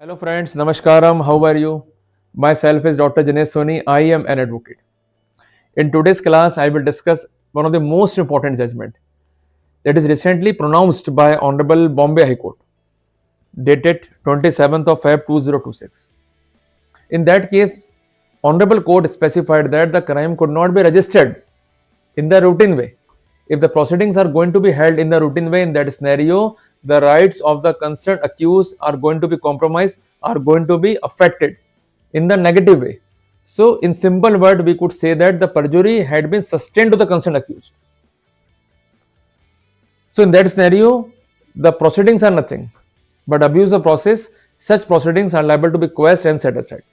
Hello friends, Namaskaram, how are you? Myself is Dr. Soni, I am an advocate. In today's class, I will discuss one of the most important judgment that is recently pronounced by Honorable Bombay High Court, dated 27th of Feb 2026. In that case, Honorable Court specified that the crime could not be registered in the routine way. If the proceedings are going to be held in the routine way, in that scenario, the rights of the concerned accused are going to be compromised, are going to be affected in the negative way. So, in simple word, we could say that the perjury had been sustained to the concerned accused. So, in that scenario, the proceedings are nothing but abuse of process. Such proceedings are liable to be quashed and set aside.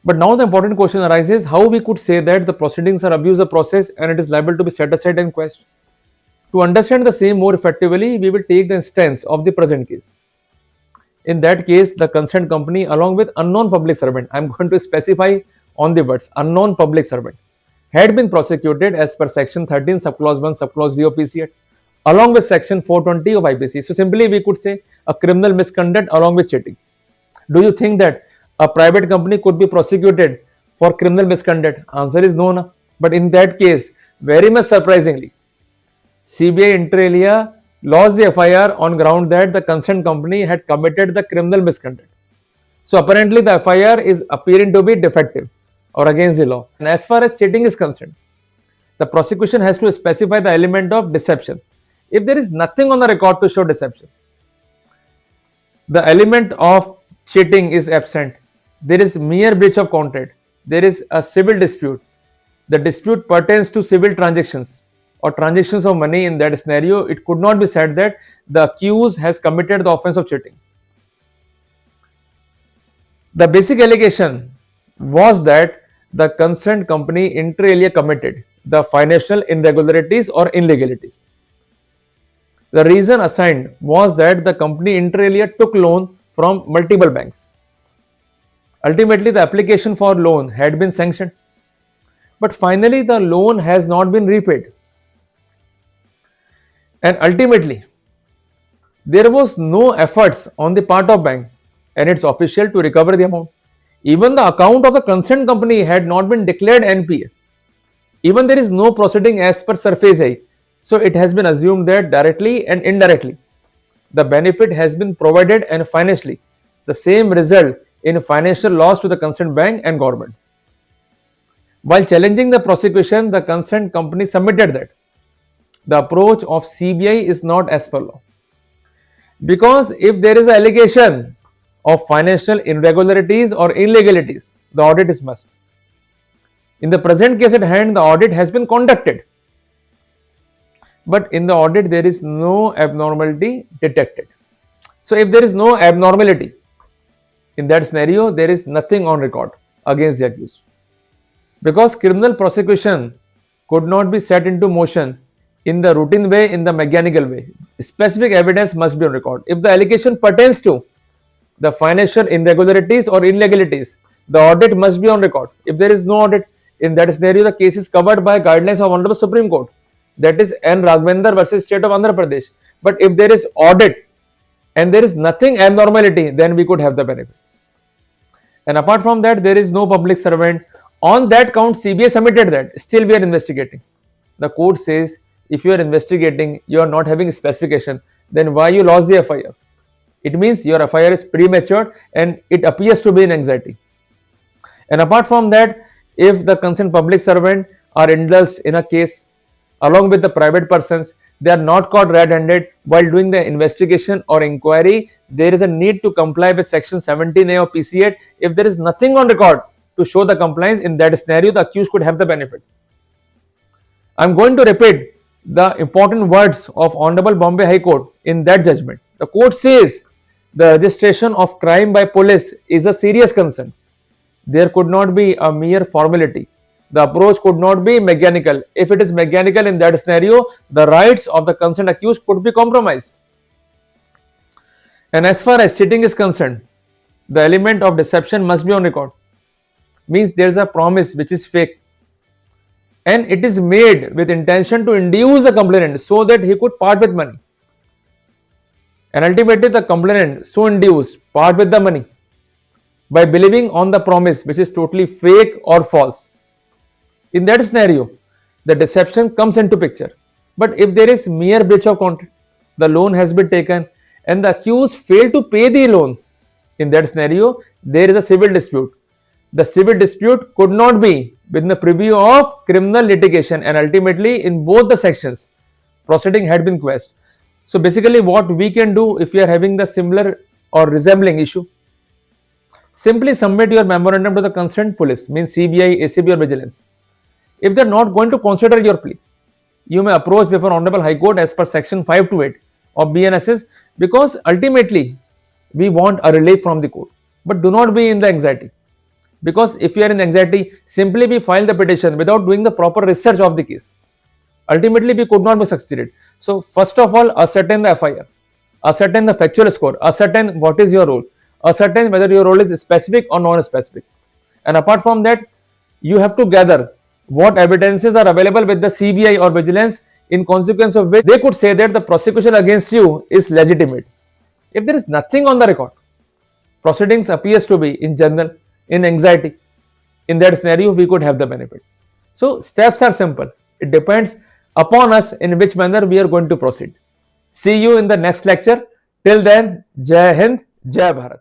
But now the important question arises, how we could say that the proceedings are abuse of process and it is liable to be set aside and quashed. To understand the same more effectively, we will take the instance of the present case. In that case, the concerned company along with unknown public servant, I am going to specify on the words unknown public servant, had been prosecuted as per section 13 subclause 1 subclause D of PC Act along with section 420 of IPC. So simply we could say a criminal misconduct along with cheating. Do you think that a private company could be prosecuted for criminal misconduct? Answer is no, no. But in that case, very much surprisingly, CBI inter alia lost the FIR on ground that the concerned company had committed the criminal misconduct. So apparently the FIR is appearing to be defective or against the law. And as far as cheating is concerned, the prosecution has to specify the element of deception. If there is nothing on the record to show deception, the element of cheating is absent, there is mere breach of contract, there is a civil dispute, the dispute pertains to civil transactions or transactions of money. In that scenario, it could not be said that the accused has committed the offense of cheating. The basic allegation was that the concerned company inter alia committed the financial irregularities or illegalities. The reason assigned was that the company inter alia took loan from multiple banks. Ultimately, the application for loan had been sanctioned, but finally the loan has not been repaid. And ultimately, there was no efforts on the part of bank and its official to recover the amount. Even the account of the concerned company had not been declared NPA. Even there is no proceeding as per surface eye. So it has been assumed that directly and indirectly, the benefit has been provided and financially, the same result in financial loss to the concerned bank and government. While challenging the prosecution, the concerned company submitted that the approach of CBI is not as per law. Because if there is an allegation of financial irregularities or illegalities, the audit is must. In the present case at hand, the audit has been conducted. But in the audit, there is no abnormality detected. So if there is no abnormality, in that scenario, there is nothing on record against the accused. Because criminal prosecution could not be set into motion in the routine way, in the mechanical way. Specific evidence must be on record. If the allegation pertains to the financial irregularities or illegalities, the audit must be on record. If there is no audit, in that scenario, the case is covered by guidelines of Honorable Supreme Court. That is N. Raghavendra versus State of Andhra Pradesh. But if there is audit and there is nothing abnormality, then we could have the benefit. And apart from that, there is no public servant. On that count, CBI submitted that. Still, we are investigating. The court says, if you are investigating, you are not having specification, then why you lost the FIR? It means your FIR is premature and it appears to be in anxiety. And apart from that, if the concerned public servant are indulged in a case along with the private persons, they are not caught red-handed while doing the investigation or inquiry, there is a need to comply with section 17A of PC Act. If there is nothing on record to show the compliance, in that scenario, the accused could have the benefit. I am going to repeat the important words of Honorable Bombay High Court in that judgment. The court says the registration of crime by police is a serious concern. There could not be a mere formality. The approach could not be mechanical. If it is mechanical, in that scenario, the rights of the concerned accused could be compromised. And as far as cheating is concerned, the element of deception must be on record. Means there is a promise which is fake, and it is made with intention to induce the complainant so that he could part with money. And ultimately, the complainant so induced part with the money by believing on the promise which is totally fake or false. In that scenario, the deception comes into picture. But if there is mere breach of contract, the loan has been taken and the accused failed to pay the loan, in that scenario, there is a civil dispute. The civil dispute could not be within the purview of criminal litigation, and ultimately, in both the sections, proceeding had been quashed. So basically, what we can do if we are having the similar or resembling issue, simply submit your memorandum to the concerned police, means CBI, ACB, or vigilance. If they are not going to consider your plea, you may approach before Honorable High Court as per Section 528 of BNSS, because ultimately we want a relief from the court. But do not be in the anxiety, because if you are in anxiety, simply we file the petition without doing the proper research of the case. Ultimately, we could not be succeeded. So first of all, ascertain the FIR, ascertain the factual score, ascertain what is your role, ascertain whether your role is specific or non-specific. And apart from that, you have to gather what evidences are available with the CBI or vigilance, in consequence of which they could say that the prosecution against you is legitimate. If there is nothing on the record, proceedings appears to be in general in anxiety. In that scenario, we could have the benefit. So steps are simple. It depends upon us in which manner we are going to proceed. See you in the next lecture. Till then, Jai Hind, Jai Bharat.